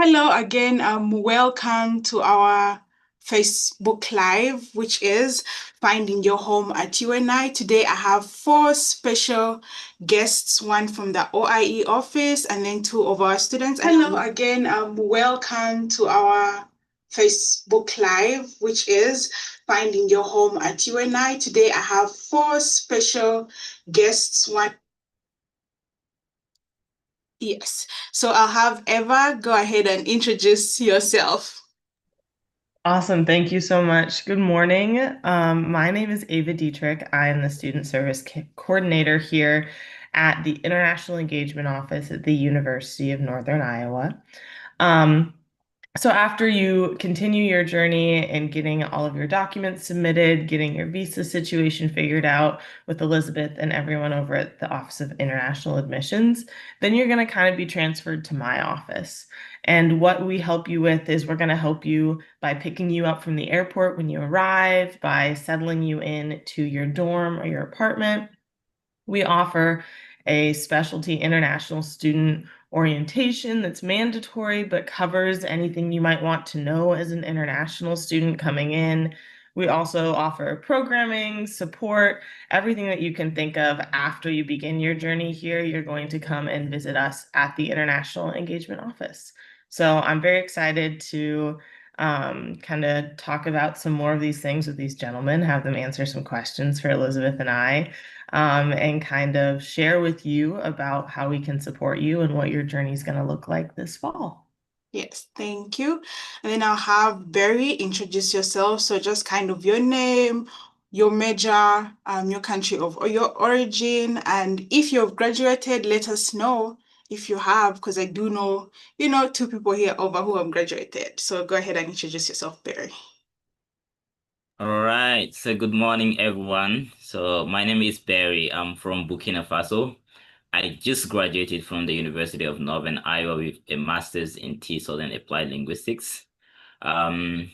Hello again. Welcome to our Facebook Live, which is Finding Your Home at UNI. Today, I have four special guests, one from the OIE office, and then two of our students. Hello again. Welcome to our Facebook Live, which is Finding Your Home at UNI. Today, I have four special guests, one. Yes. So I'll have Eva go ahead and introduce yourself. Awesome. Thank you so much. Good morning. My name is Ava Dietrich. I am the Student Service Coordinator here at the International Engagement Office at the University of Northern Iowa. Um, so after you continue your journey in getting all of your documents submitted, getting your visa situation figured out with Elizabeth and everyone over at the Office of International Admissions, then you're going to kind of be transferred to my office. And what we help you with is we're going to help you by picking you up from the airport when you arrive, by settling you in to your dorm or your apartment. We offer a specialty international student orientation that's mandatory but covers anything you might want to know as an international student coming in. We also offer programming, support, everything that you can think of after you begin your journey here. You're going to come and visit us at the International Engagement Office. So I'm very excited to kind of talk about some more of these things with these gentlemen, have them answer some questions for Elizabeth and I, and kind of share with you about how we can support you and what your journey is going to look like this fall. Yes, thank you. And then I'll have Barry introduce yourself. So just kind of your name, your major, your country of or your origin, and if you've graduated, let us know if you have, because I do know, two people here over who have graduated. So go ahead and introduce yourself, Barry. All right. So good morning, everyone. So my name is Barry. I'm from Burkina Faso. I just graduated from the University of Northern Iowa with a master's in TESOL and Applied Linguistics. Um,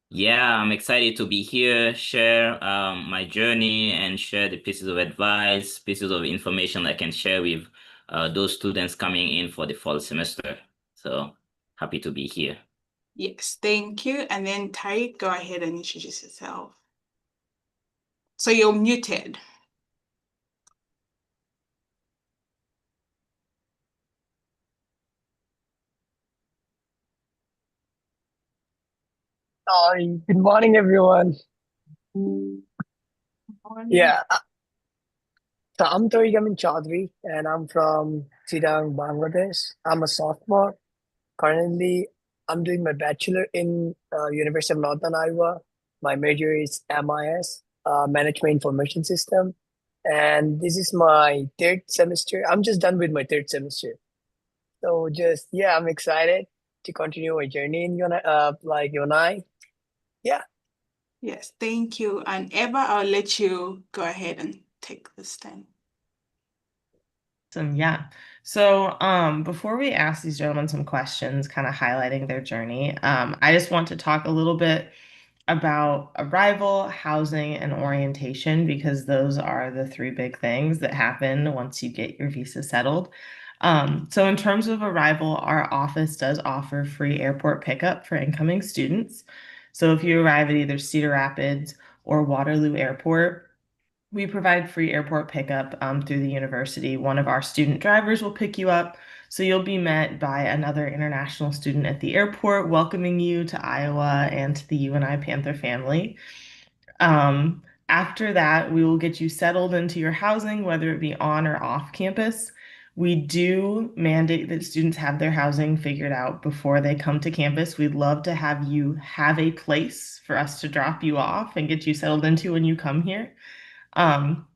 yeah, I'm excited to be here, share my journey and share the pieces of advice, pieces of information I can share with those students coming in for the fall semester. So happy to be here. Yes, thank you. And then Tariq, go ahead and introduce yourself. So you're muted. Sorry. Good morning, everyone. Morning. Yeah, so I'm Tariq Chaudhary, and I'm from Chitang, Bangladesh. I'm a sophomore. Currently, I'm doing my bachelor in University of Northern Iowa. My major is MIS, Management Information System, and this is my third semester. I'm just done with my third semester. So just yeah, I'm excited to continue my journey in UNI. Yeah. Yes, thank you. And Eva, I'll let you go ahead and take this time. Yeah. So, before we ask these gentlemen some questions, kind of highlighting their journey, I just want to talk a little bit about arrival, housing, and orientation because those are the three big things that happen once you get your visa settled. So, in terms of arrival, our office does offer free airport pickup for incoming students. So, if you arrive at either Cedar Rapids or Waterloo Airport, we provide free airport pickup through the university. One of our student drivers will pick you up. So you'll be met by another international student at the airport, welcoming you to Iowa and to the UNI Panther family. After that, we will get you settled into your housing, whether it be on or off campus. We do mandate that students have their housing figured out before they come to campus. We'd love to have you have a place for us to drop you off and get you settled into when you come here. Um,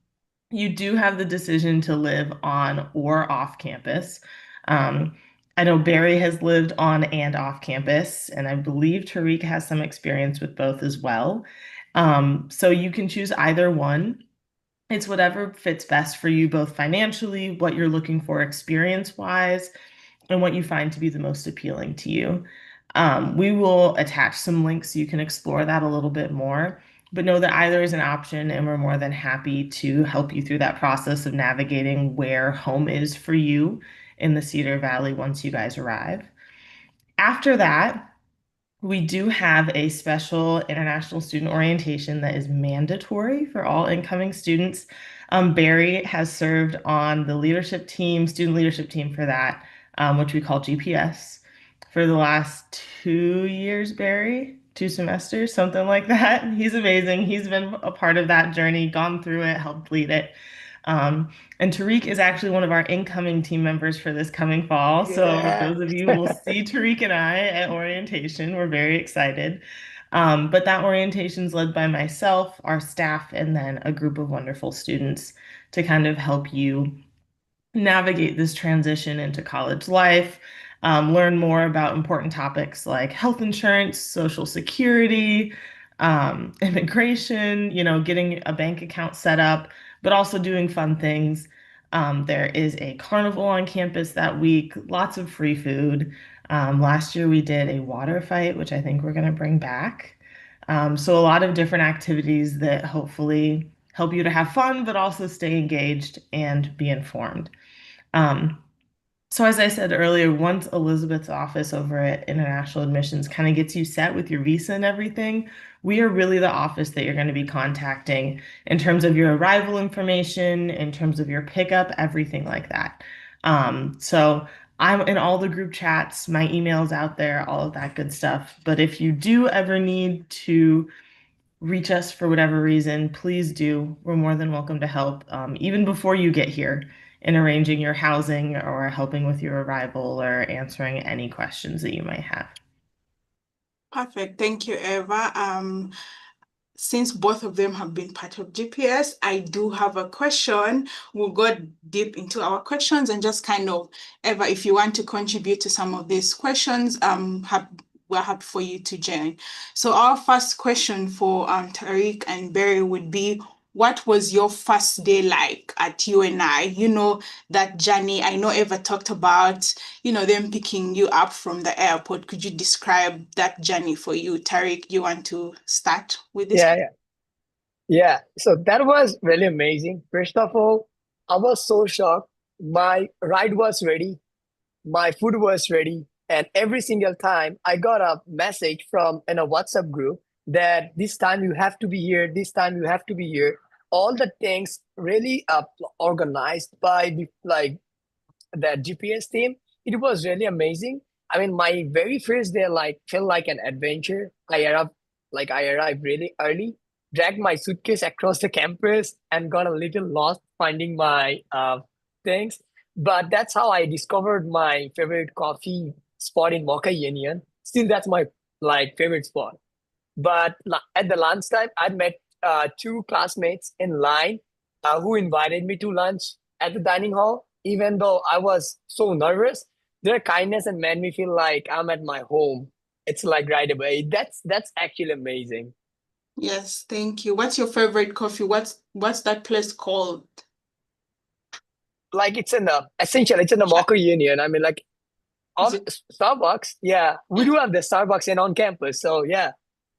you do have the decision to live on or off campus. Um, I know Barry has lived on and off campus, and I believe Tariq has some experience with both as well. So you can choose either one. It's whatever fits best for you, both financially, what you're looking for experience-wise, and what you find to be the most appealing to you. We will attach some links so you can explore that a little bit more, but know that either is an option, and we're more than happy to help you through that process of navigating where home is for you in the Cedar Valley once you guys arrive. after that, we do have a special international student orientation that is mandatory for all incoming students. Barry has served on the leadership team, student leadership team for that, which we call GPS, for the last 2 years, Barry, 2 semesters, something like that. He's amazing. He's been a part of that journey, gone through it, helped lead it. Um, and Tariq is actually one of our incoming team members for this coming fall. So Yeah. those of you will see Tariq and I at orientation. We're very excited. But that orientation is led by myself, our staff, and then a group of wonderful students to kind of help you navigate this transition into college life, learn more about important topics like health insurance, social security, immigration, getting a bank account set up, but also doing fun things. There is a carnival on campus that week, lots of free food. Last year we did a water fight, which I think we're going to bring back. So a lot of different activities that hopefully help you to have fun, but also stay engaged and be informed. Um, so as I said earlier, once Elizabeth's office over at International Admissions kind of gets you set with your visa and everything, we are really the office that you're going to be contacting in terms of your arrival information, in terms of your pickup, everything like that. So I'm in all the group chats, my email's out there, all of that good stuff. But if you do ever need to reach us for whatever reason, please do. We're more than welcome to help, even before you get here, in arranging your housing or helping with your arrival or answering any questions that you might have. Perfect. Thank you, Eva. Since both of them have been part of GPS, I do have a question. We'll go deep into our questions and just kind of, Eva, if you want to contribute to some of these questions, we're happy for you to join. So our first question for Tariq and Barry would be, what was your first day like at UNI? That journey. I know Eva talked about, them picking you up from the airport. Could you describe that journey for you? Tariq, you want to start with this? Yeah, yeah, yeah. So that was really amazing. First of all, I was so shocked. My ride was ready, my food was ready, and every single time I got a message from in a WhatsApp group that this time you have to be here, this time you have to be here. All the things really organized by the GPS team. It was really amazing. I mean, my very first day like felt like an adventure. I arrived really early, dragged my suitcase across the campus, and got a little lost finding my things. But that's how I discovered my favorite coffee spot in Mocha Union. Still, that's my favorite spot. But at the lunchtime, I met two classmates in line who invited me to lunch at the dining hall. Even though I was so nervous, their kindness and made me feel like I'm at my home. It's like right away. That's actually amazing. Yes, thank you. What's your favorite coffee? What's that place called? Like it's in the Sure. Mocha Union. I mean, like Is of it? Starbucks. Yeah, we do have the Starbucks in on campus. So yeah.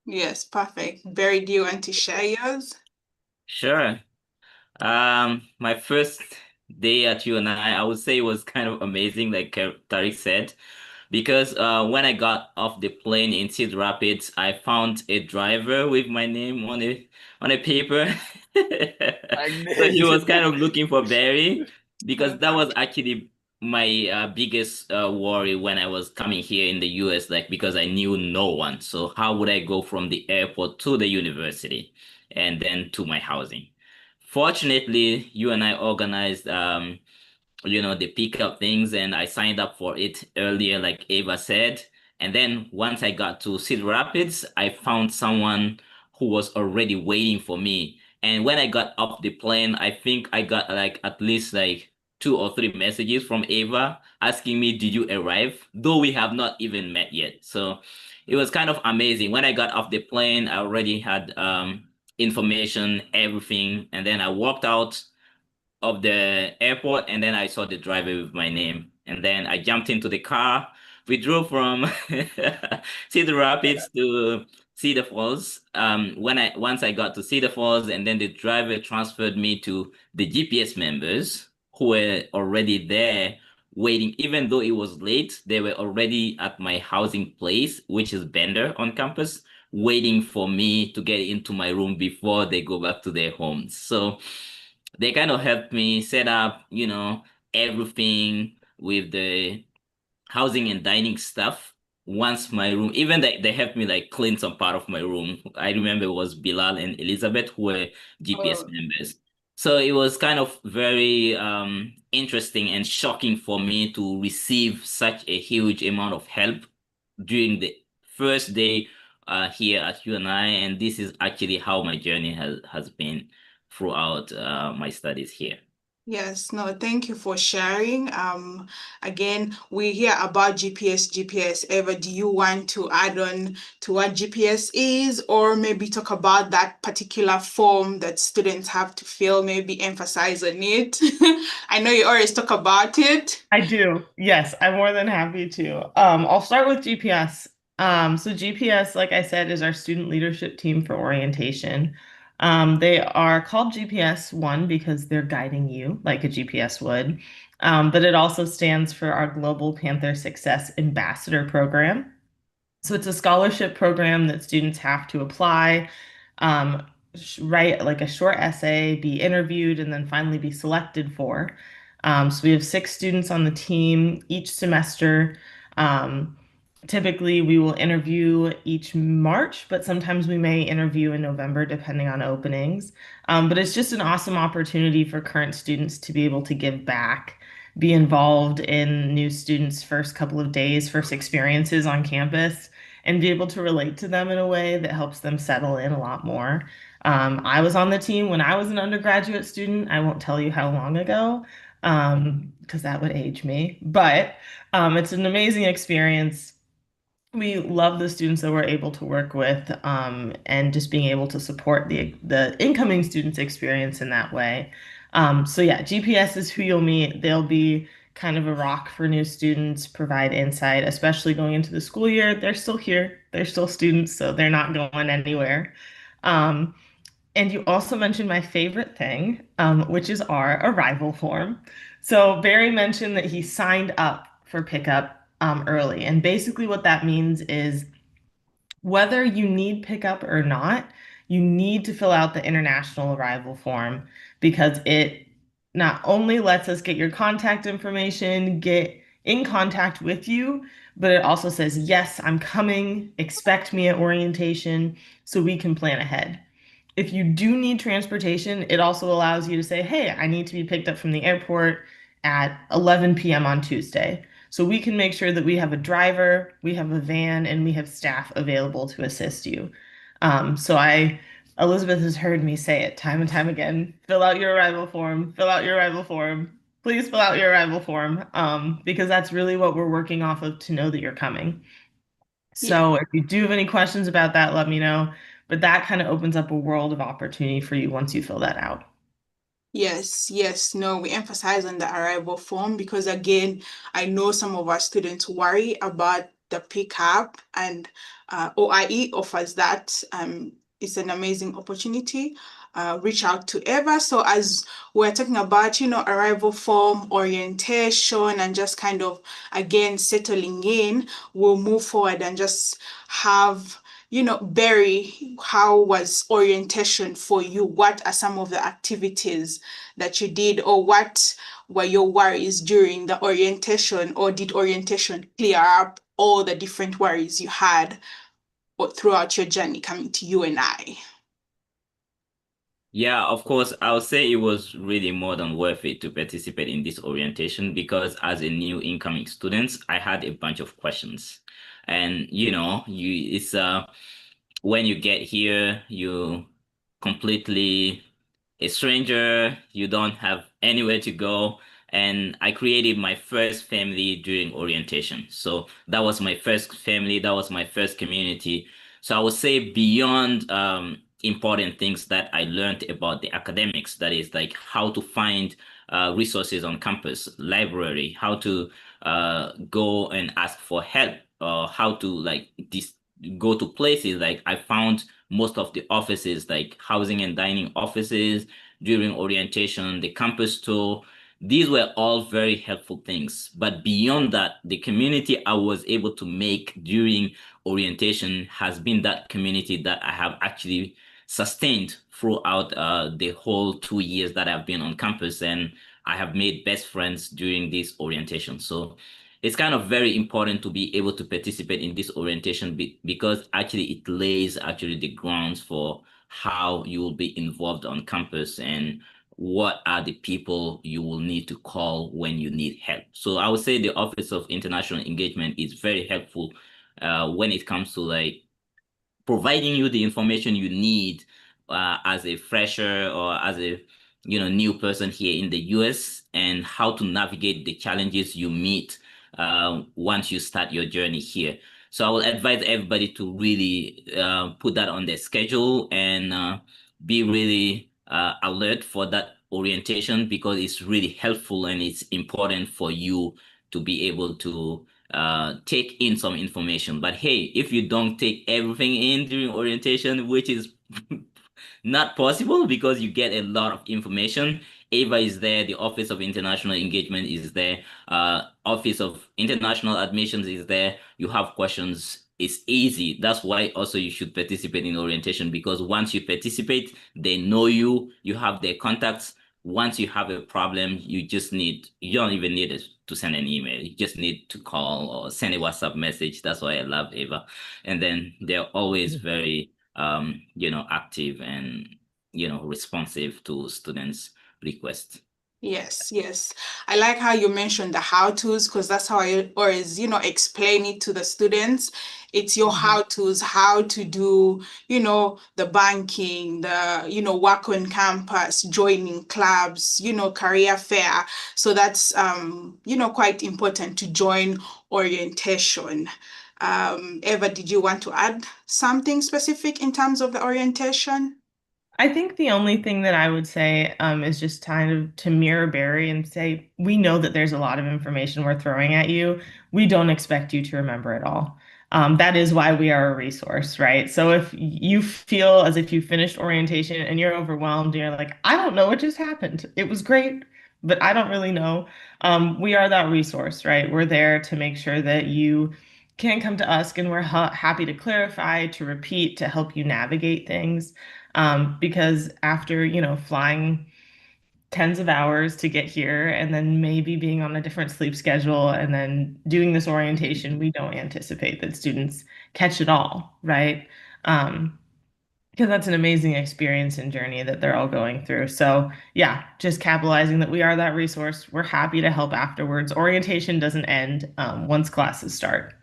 Yes, perfect. Barry, do you want to share yours? Sure. My first day at UNI, I would say it was kind of amazing, like Tariq said, because when I got off the plane in Cedar Rapids, I found a driver with my name on a paper. So he was kind of looking for Barry because that was Perfect. actually my biggest worry when I was coming here in the US, like because I knew no one. So how would I go from the airport to the university and then to my housing? Fortunately, you and I organized the pickup things and I signed up for it earlier, like Ava said. And then once I got to Cedar Rapids, I found someone who was already waiting for me. And when I got off the plane, I think I got like at least like 2 or 3 messages from Ava asking me, "Did you arrive?" Though we have not even met yet. So it was kind of amazing. When I got off the plane, I already had information, everything, and then I walked out of the airport and then I saw the driver with my name. And then I jumped into the car. We drove from Cedar Rapids to Cedar Falls. Once I got to Cedar Falls, and then the driver transferred me to the GPS members who were already there waiting. Even though it was late, they were already at my housing place, which is Bender on campus, waiting for me to get into my room before they go back to their homes. So they kind of helped me set up, everything with the housing and dining stuff. Once my room, even they helped me like clean some part of my room. I remember it was Bilal and Elizabeth who were GPS Oh, members. So it was kind of very interesting and shocking for me to receive such a huge amount of help during the first day here at UNI, and this is actually how my journey has been throughout my studies here. yes, no, thank you for sharing. Again, we hear about GPS. Eva, do you want to add on to what GPS is, or maybe talk about that particular form that students have to fill, maybe emphasize on it? I know you always talk about it. I do. Yes, I'm more than happy to. I'll start with GPS. So GPS, like I said, is our student leadership team for orientation. They are called GPS one because they're guiding you like a GPS would. But it also stands for our Global Panther Success Ambassador Program. So it's a scholarship program that students have to apply, um, write like a short essay, be interviewed, and then finally be selected for. So we have 6 students on the team each semester. Um, Typically, we will interview each March, but sometimes we may interview in November depending on openings. But it's just an awesome opportunity for current students to be able to give back, be involved in new students' first couple of days, first experiences on campus, and be able to relate to them in a way that helps them settle in a lot more. I was on the team when I was an undergraduate student. I won't tell you how long ago, because that would age me, but it's an amazing experience. We love the students that we're able to work with, and just being able to support the incoming students' experience in that way. So yeah, GPS is who you'll meet. They'll be kind of a rock for new students, provide insight, especially going into the school year. They're still here. They're still students, so they're not going anywhere. Um, and you also mentioned my favorite thing, which is our arrival form. So Barry mentioned that he signed up for pickup early. And basically, what that means is whether you need pickup or not, you need to fill out the international arrival form because it not only lets us get your contact information, get in contact with you, but it also says, yes, I'm coming, expect me at orientation so we can plan ahead. If you do need transportation, it also allows you to say, hey, I need to be picked up from the airport at 11 p.m. on Tuesday. So we can make sure that we have a driver, we have a van, and we have staff available to assist you. Elizabeth has heard me say it time and time again, fill out your arrival form, fill out your arrival form. Please fill out your arrival form, because that's really what we're working off of to know that you're coming. So if you do have any questions about that, let me know. But that kind of opens up a world of opportunity for you once you fill that out. Yes, no, we emphasize on the arrival form because again, I know some of our students worry about the pickup, and OIE offers that. It's an amazing opportunity. Reach out to Eva. So as we're talking about, arrival form, orientation, and just kind of again settling in, we'll move forward and just have Barry, how was orientation for you? What are some of the activities that you did, or what were your worries during the orientation, or did orientation clear up all the different worries you had throughout your journey coming to UNI? Yeah, of course, I would say it was really more than worth it to participate in this orientation because as a new incoming student, I had a bunch of questions. And it's when you get here, you completely a stranger, you don't have anywhere to go. And I created my first family during orientation. So that was my first family, that was my first community. So I would say beyond important things that I learned about the academics, that is like how to find resources on campus, library, how to go and ask for help, or how to like go to places. Like I found most of the offices, like housing and dining offices during orientation, the campus tour, These were all very helpful things. But beyond that, the community I was able to make during orientation has been that community that I have actually sustained throughout the whole 2 years that I've been on campus. And I have made best friends during this orientation. So it's kind of very important to be able to participate in this orientation because actually it lays actually the grounds for how you will be involved on campus and what are the people you will need to call when you need help. So I would say the Office of International Engagement is very helpful when it comes to like providing you the information you need as a fresher or as a new person here in the US and how to navigate the challenges you meet once you start your journey here. So I will advise everybody to really put that on their schedule and be really alert for that orientation because it's really helpful and it's important for you to be able to take in some information. But hey, if you don't take everything in during orientation, which is not possible because you get a lot of information. Ava is there, the Office of International Engagement is there, Office of International Admissions is there. You have questions, it's easy. That's why also you should participate in orientation because once you participate, they know you, you have their contacts. Once you have a problem, you don't even need it to send an email. You just need to call or send a WhatsApp message. That's why I love Ava. And then they're always very active and, responsive to students' requests. Yes, yes. I like how you mentioned the how-tos because that's how I always, explain it to the students. It's your how-tos, how to do, the banking, work on campus, joining clubs, career fair. So that's, quite important to join orientation. Eva, did you want to add something specific in terms of the orientation? I think the only thing that I would say is just kind of to mirror Barry and say, we know that there's a lot of information we're throwing at you. We don't expect you to remember it all. That is why we are a resource, right? So if you feel as if you finished orientation and you're overwhelmed, and you're like, I don't know what just happened. It was great, but I don't really know. We are that resource, right? We're there to make sure that you can come to us and we're happy to clarify, to repeat, to help you navigate things. Because after, flying tens of hours to get here and then maybe being on a different sleep schedule and then doing this orientation, we don't anticipate that students catch it all, right? Because that's an amazing experience and journey that they're all going through. So, yeah, just capitalizing that we are that resource. We're happy to help afterwards. Orientation doesn't end once classes start.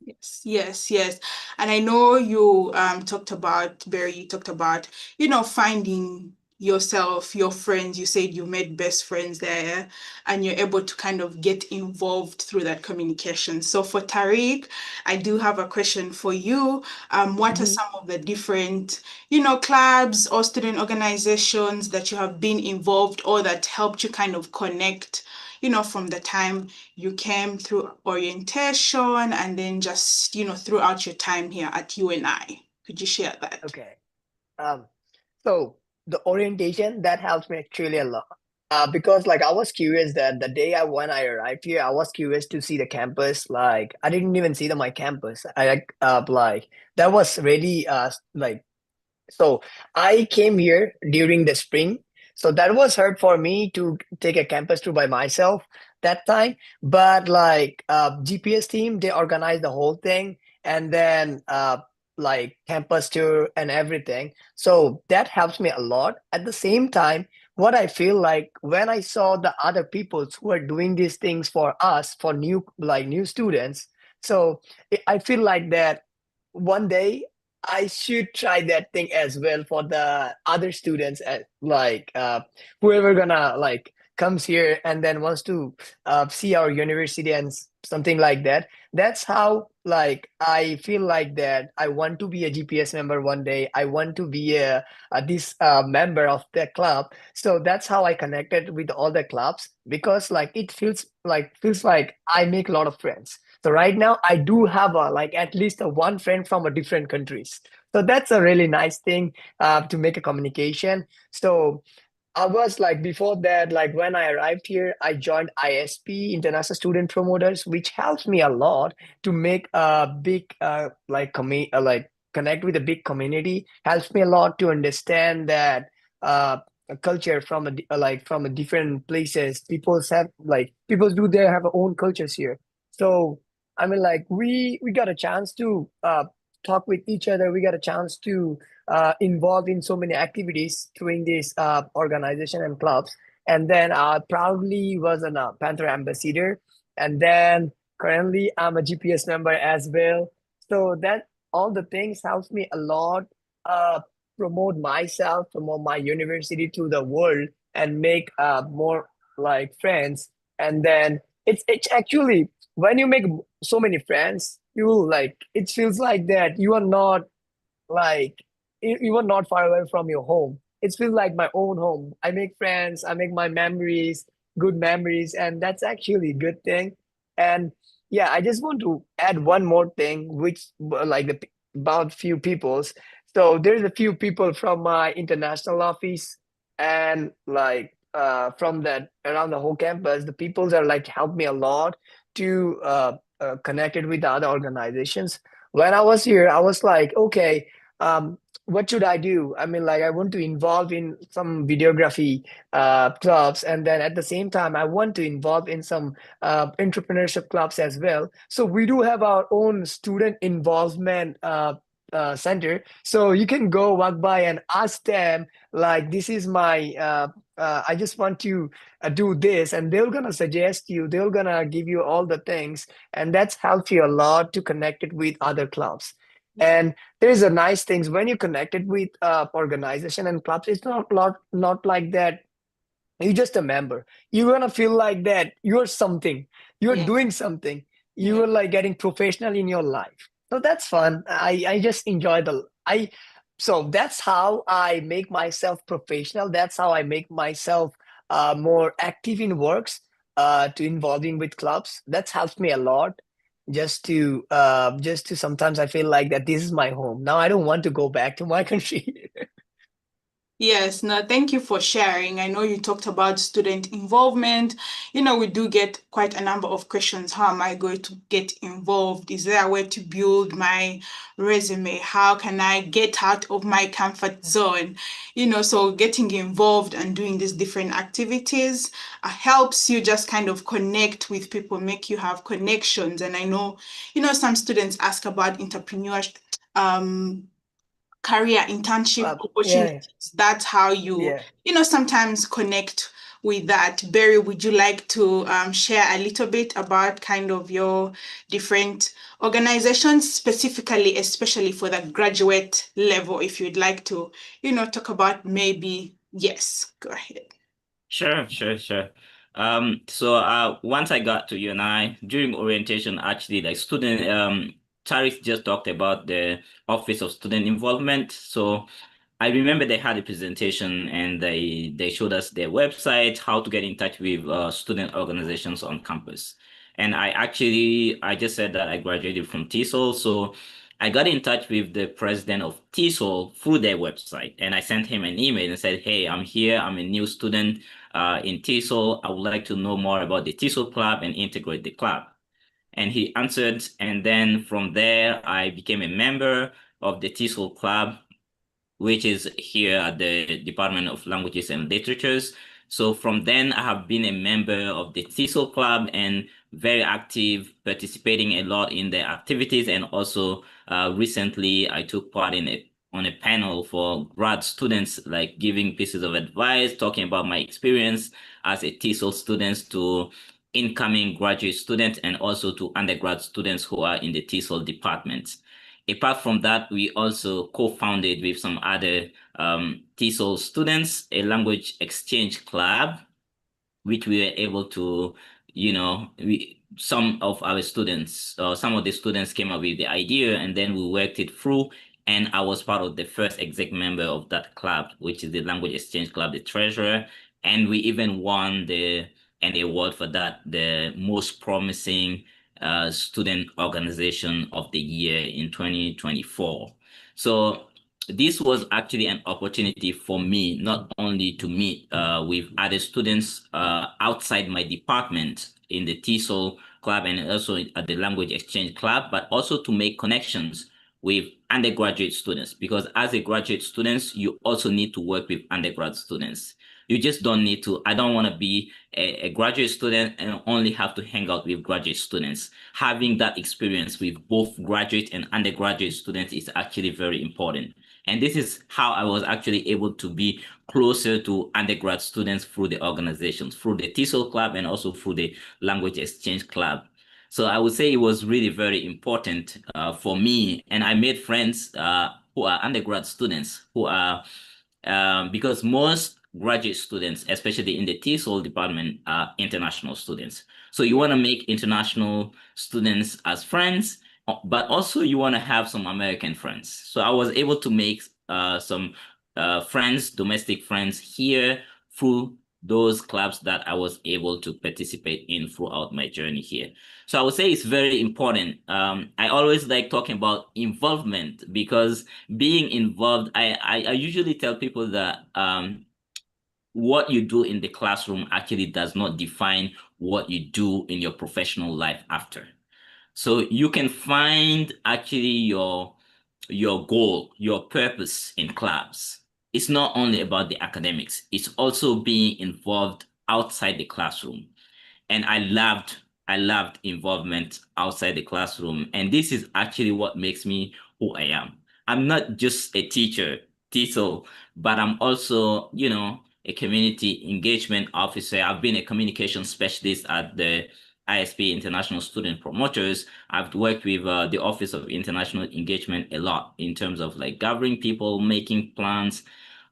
Yes, yes, yes. And I know you talked about, Barry, you talked about, finding yourself, your friends. You said you made best friends there and you're able to kind of get involved through that communication. So for Tariq, I do have a question for you. What are Mhm. some of the different, clubs or student organizations that you have been involved or that helped you kind of connect, from the time you came through orientation and then just, throughout your time here at UNI. Could you share that? Okay. Um, so the orientation that helps me actually a lot. Because like I was curious that the day when I arrived here, I was curious to see the campus. Like I didn't even see my campus. I like that was really like so I came here during the spring. So that was hard for me to take a campus tour by myself that time. But like GPS team, they organized the whole thing and then like campus tour and everything. So that helps me a lot. At the same time, what I feel like when I saw the other people who are doing these things for us, for new students, so I feel like that one day I should try that thing as well for the other students at like whoever gonna like comes here and then wants to see our university and something like that. That's how like I feel like that I want to be a GPS member one day. I want to be a this member of the club. So that's how I connected with all the clubs because like it feels like I make a lot of friends. So right now I do have like at least one friend from a different countries. So that's a really nice thing to make a communication. So I was like before that, like when I arrived here, I joined ISP, International Student Promoters, which helps me a lot to make a big like connect with a big community. Helps me a lot to understand that uh a culture from like from a different places. People do they have their own cultures here. So I mean like we got a chance to talk with each other. We got a chance to involved in so many activities doing this organization and clubs. And then I proudly was a Panther ambassador. And then currently I'm a GPS member as well. So that all the things helps me a lot promote myself, promote my university to the world and make more like friends. And then it's actually when you make so many friends, you like it feels like that you are not like you were not far away from your home. It feels like my own home. I make friends, I make my memories, good memories, and that's actually a good thing. And yeah, I just want to add one more thing, which about few peoples. So there's a few people from my international office, and like from that around the whole campus, the peoples are like helped me a lot to connected with the other organizations. When I was here, I was like, okay, what should I do? I mean, like, I want to involve in some videography clubs, and then at the same time, I want to involve in some entrepreneurship clubs as well. So we do have our own student involvement center. So you can go walk by and ask them, like, this is my. I just want to do this, and they're gonna suggest you. They're gonna give you all the things, and that's helped you a lot to connect it with other clubs. And there's a nice things when you connected with organization and clubs. It's not like that you're just a member. You're gonna feel like that you're something. You're Yeah. doing something. Yeah. You're like getting professional in your life. So that's fun. I just enjoy the I. So that's how I make myself professional. That's how I make myself more active in works. To involving with clubs. That's helped me a lot. Just to sometimes I feel like that this is my home. Now I don't want to go back to my country. Yes, no, thank you for sharing. I know you talked about student involvement. We do get quite a number of questions. How am I going to get involved? Is there a way to build my resume? How can I get out of my comfort zone? So getting involved and doing these different activities helps you just kind of connect with people, make you have connections. And I know, some students ask about entrepreneurship. Career internship Yeah, opportunities. That's how yeah. sometimes connect with that. Barry, would you like to share a little bit about kind of your different organizations, specifically, especially for the graduate level, if you'd like to, talk about maybe, yes, go ahead. Sure. So once I got to UNI during orientation, actually, like student Tariq just talked about the Office of Student Involvement. So I remember they had a presentation and they showed us their website, how to get in touch with student organizations on campus. And I just said that I graduated from TESOL, so I got in touch with the president of TESOL through their website, and I sent him an email and said, "Hey, I'm here. I'm a new student in TESOL. I would like to know more about the TESOL club and integrate the club." And he answered, and then from there, I became a member of the TESOL club, which is here at the Department of Languages and Literatures. So from then, I have been a member of the TESOL Club and very active, participating a lot in the activities. And also, recently, I took part on a panel for grad students, like giving pieces of advice, talking about my experience as a TESOL student to incoming graduate students and also to undergrad students who are in the TESOL department. Apart from that, we also co-founded with some other TESOL students a language exchange club, which we were able to, some of the students came up with the idea, and then we worked it through. And I was part of the first exec member of that club, which is the Language Exchange Club, the treasurer. And we even won an award for that, the most promising student organization of the year in 2024. So this was actually an opportunity for me not only to meet with other students outside my department in the TESOL club and also at the language exchange club, but also to make connections with undergraduate students. Because as a graduate students, you also need to work with undergrad students. You just don't need to. I don't want to be a graduate student and only have to hang out with graduate students. Having that experience with both graduate and undergraduate students is actually very important. And this is how I was actually able to be closer to undergrad students through the organizations, through the TESOL club and also through the language exchange club. So I would say it was really very important for me. And I made friends who are undergrad students who are, because most graduate students, especially in the TESOL department, are international students. So you want to make international students as friends, but also you want to have some American friends. So I was able to make some friends, domestic friends here through those clubs that I was able to participate in throughout my journey here. So I would say it's very important. I always like talking about involvement because being involved, I usually tell people that what you do in the classroom actually does not define what you do in your professional life after. So you can find actually your goal, your purpose in class. It's not only about the academics, it's also being involved outside the classroom. And I loved involvement outside the classroom. And this is actually what makes me who I am. I'm not just a teacher, Tito, but I'm also, a community engagement officer. I've been a communication specialist at the ISP International Student Promoters. I've worked with the Office of International Engagement a lot in terms of like gathering people, making plans.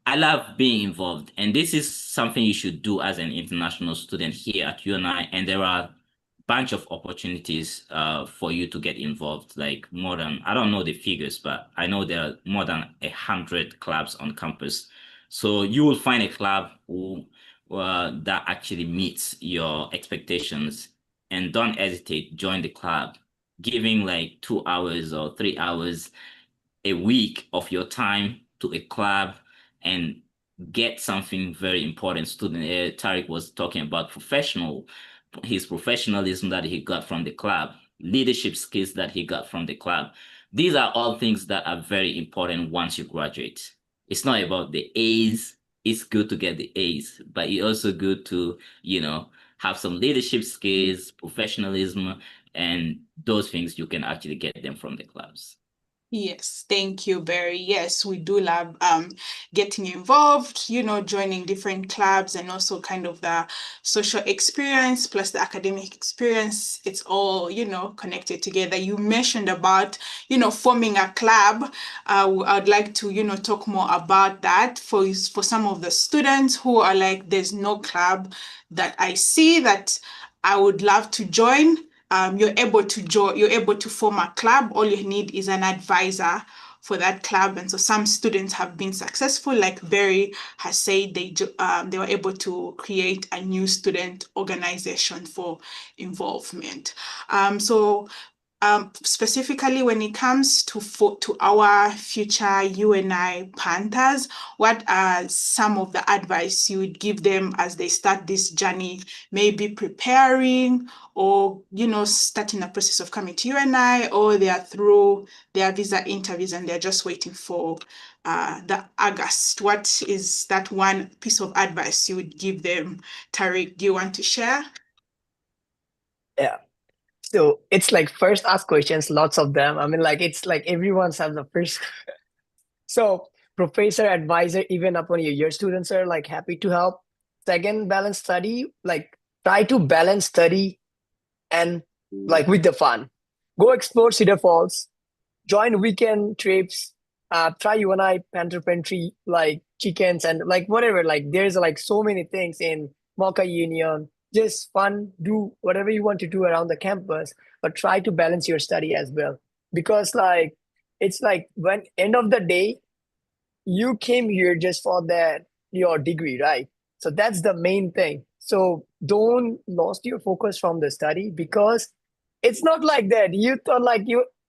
I love being involved, and this is something you should do as an international student here at UNI. And there are a bunch of opportunities for you to get involved. Like more than, I don't know the figures, but I know there are more than 100 clubs on campus. So you will find a club that actually meets your expectations, and don't hesitate, join the club. Giving like 2 hours or 3 hours a week of your time to a club and get something very important. Student Tariq was talking about his professionalism that he got from the club, leadership skills that he got from the club. These are all things that are very important once you graduate. It's not about the A's. It's good to get the A's, but it's also good to, have some leadership skills, professionalism, and those things you can actually get them from the clubs. Yes, thank you, Barry. Yes, we do love getting involved, joining different clubs and also kind of the social experience plus the academic experience. It's all, connected together. You mentioned about, forming a club. I'd like to, talk more about that for some of the students who are like, there's no club that I see that I would love to join. You're able to form a club. All you need is an advisor for that club. And so some students have been successful, like Barry has said, they were able to create a new student organization for involvement. So specifically when it comes to our future UNI Panthers, what are some of the advice you would give them as they start this journey, maybe preparing or starting a process of coming to UNI, or they are through their visa interviews and they're just waiting for the August? What is that one piece of advice you would give them? Tariq, do you want to share? Yeah. So it's like first ask questions, lots of them. I mean, like it's like everyone's has the first. So professor, advisor, even upon your students are like happy to help. Second, balance study. Like try to balance study and like with the fun. Go explore Cedar Falls. Join weekend trips. Try UNI Panther Pantry like chickens and like whatever. Like there's like so many things in Mocha Union. Just fun. Do whatever you want to do around the campus, but try to balance your study as well. Because like it's like when end of the day you came here just for that your degree, right? So that's the main thing. So don't lost your focus from the study because it's not like that. You thought like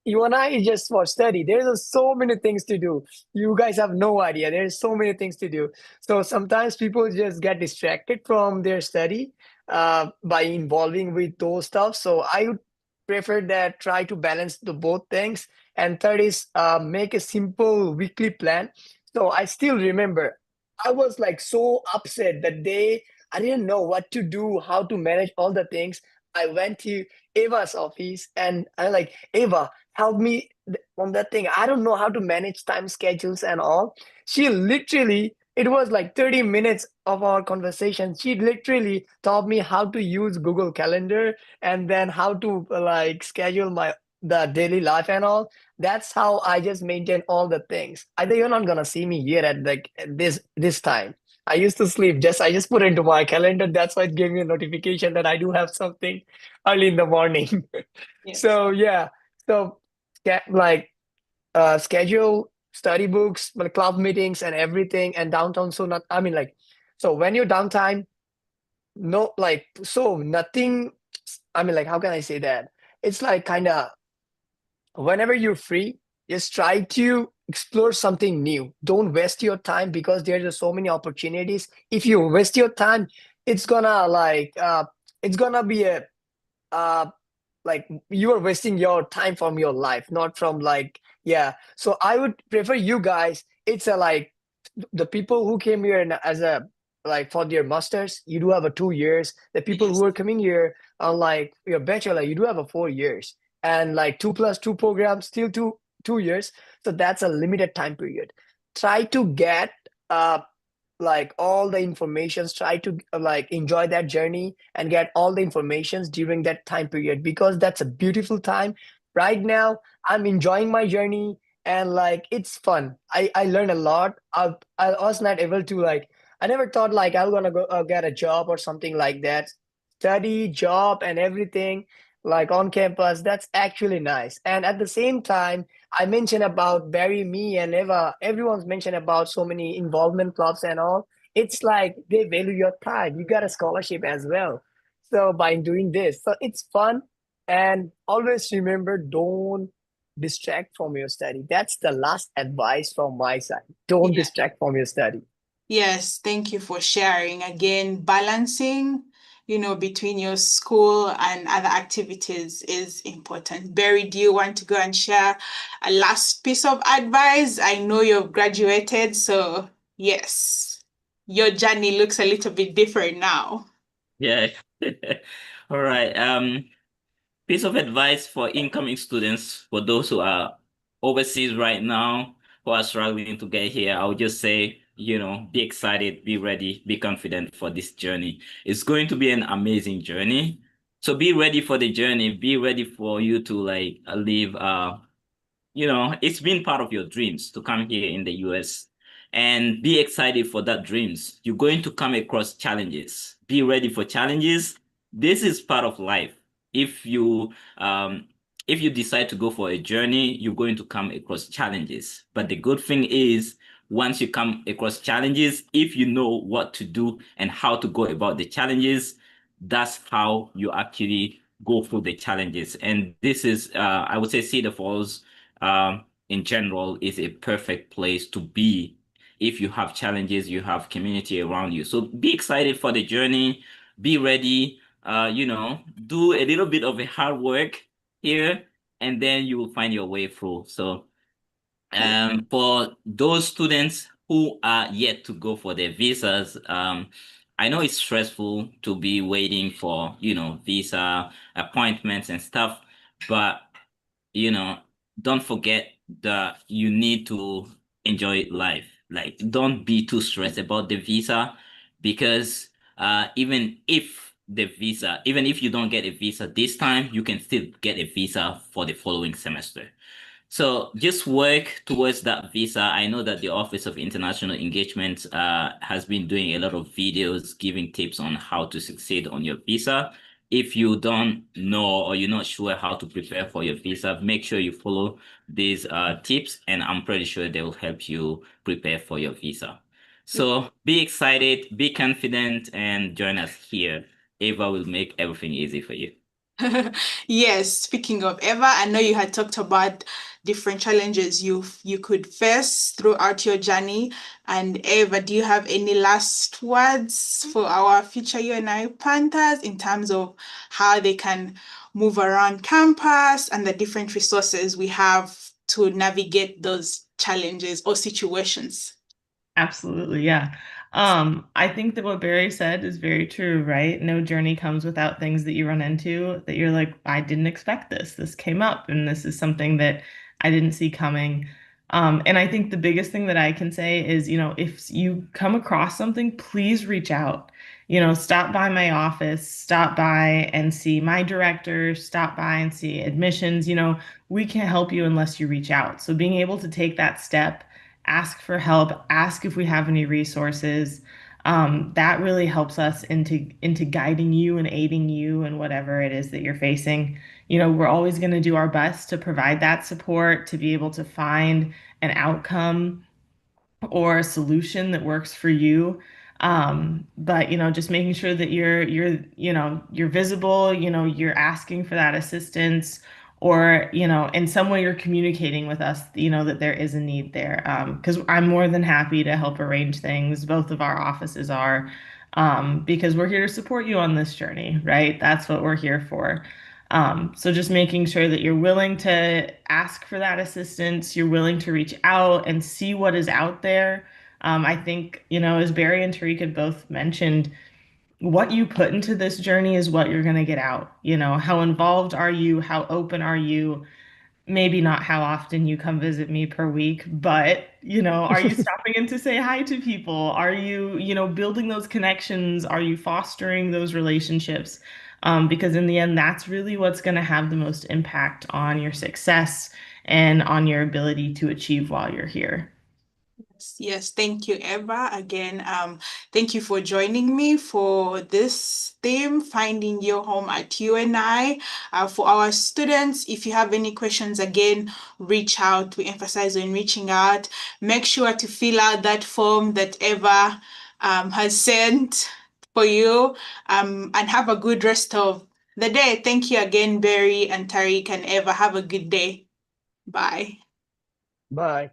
UNI is just for study. There's so many things to do. You guys have no idea. There's so many things to do. So sometimes people just get distracted from their study by involving with those stuff. So I would prefer that try to balance the both things. And third is make a simple weekly plan. So I still remember I was like so upset that day. I didn't know what to do, how to manage all the things. I went to Ava's office and I like, Ava, help me on that thing. I don't know how to manage time schedules and all. She literally, it was like 30 minutes of our conversation. She literally taught me how to use Google Calendar and then how to like schedule my the daily life and all. That's how I just maintain all the things. I think you're not gonna see me here at like this time. I used to sleep. I just put into my calendar. That's why it gave me a notification that I do have something early in the morning. Yes. So yeah, so like schedule study books, like club meetings and everything, and downtown. So not, I mean like, so when you're downtime, no, like so nothing. I mean like, how can I say that? It's like kind of whenever you're free, just try to explore something new. Don't waste your time because there's just so many opportunities. If you waste your time, it's gonna like it's gonna be a uh like you are wasting your time from your life, not from like yeah. So I would prefer you guys. It's a like the people who came here as a like for their masters, you do have a 2 years. The people Yes. who are coming here on like your bachelor, you do have a 4 years, and like 2+2 programs, still 2 years. So that's a limited time period. Try to get like all the informations, try to like enjoy that journey and get all the informations during that time period because that's a beautiful time. Right now I'm enjoying my journey and like it's fun. I learned a lot. I was not able to like, I never thought like I'm gonna go get a job or something like that. Study, job and everything like on campus, that's actually nice. And at the same time, I mentioned about Barry, me, and Eva. Everyone's mentioned about so many involvement clubs and all. It's like they value your time. You got a scholarship as well. So by doing this, so it's fun. And always remember, don't distract from your study. That's the last advice from my side. Don't Yeah. distract from your study. Yes, thank you for sharing. Again, balancing, between your school and other activities is important. Barry, do you want to go and share a last piece of advice? I know you've graduated, so yes, your journey looks a little bit different now. Yeah. All right. Piece of advice for incoming students, for those who are overseas right now, who are struggling to get here, I would just say, be excited, be ready, be confident for this journey. It's going to be an amazing journey. So be ready for the journey. Be ready for you to like live it's been part of your dreams to come here in the US and be excited for that dreams. You're going to come across challenges. Be ready for challenges. This is part of life. If you um if you decide to go for a journey, you're going to come across challenges. But the good thing is once you come across challenges, if you know what to do and how to go about the challenges, that's how you actually go through the challenges. And this is I would say Cedar Falls in general is a perfect place to be if you have challenges, you have community around you. So be excited for the journey, be ready, do a little bit of a hard work here, and then you will find your way through. So for those students who are yet to go for their visas, I know it's stressful to be waiting for, visa appointments and stuff, but you know, don't forget that you need to enjoy life. Like, don't be too stressed about the visa because even if you don't get a visa this time, you can still get a visa for the following semester. So just work towards that visa. I know that the Office of International Engagement has been doing a lot of videos giving tips on how to succeed on your visa. If you don't know or you're not sure how to prepare for your visa, make sure you follow these tips, and I'm pretty sure they will help you prepare for your visa. So be excited, be confident, and join us here. Ava will make everything easy for you. Yes, speaking of Eva, I know you had talked about different challenges you could face throughout your journey. And Eva, do you have any last words for our future UNI Panthers in terms of how they can move around campus and the different resources we have to navigate those challenges or situations? Absolutely, yeah. I think that what Barry said is very true, right? No journey comes without things that you run into that you're like, I didn't expect this. This came up, and this is something that I didn't see coming. And I think the biggest thing that I can say is, if you come across something, please reach out. Stop by my office, stop by and see my director, stop by and see admissions. We can't help you unless you reach out. So being able to take that step, ask for help, ask if we have any resources. That really helps us into guiding you and aiding you in whatever it is that you're facing. We're always going to do our best to provide that support, to be able to find an outcome or a solution that works for you. But just making sure that you're visible, you're asking for that assistance, or in some way you're communicating with us, that there is a need there. Because I'm more than happy to help arrange things. Both of our offices are, because we're here to support you on this journey, right? That's what we're here for. So just making sure that you're willing to ask for that assistance, you're willing to reach out and see what is out there. I think, as Barry and Tariq had both mentioned, what you put into this journey is what you're going to get out. How involved are you? How open are you? Maybe not how often you come visit me per week, but, are you stopping in to say hi to people? Are you, building those connections? Are you fostering those relationships? Because in the end, that's really what's going to have the most impact on your success and on your ability to achieve while you're here. Yes, thank you, Eva. Again, thank you for joining me for this theme, finding your home at UNI. For our students, if you have any questions, again, reach out. We emphasize on reaching out. Make sure to fill out that form that Eva has sent for you, and have a good rest of the day. Thank you again, Barry and Tariq and Eva. Have a good day. Bye. Bye.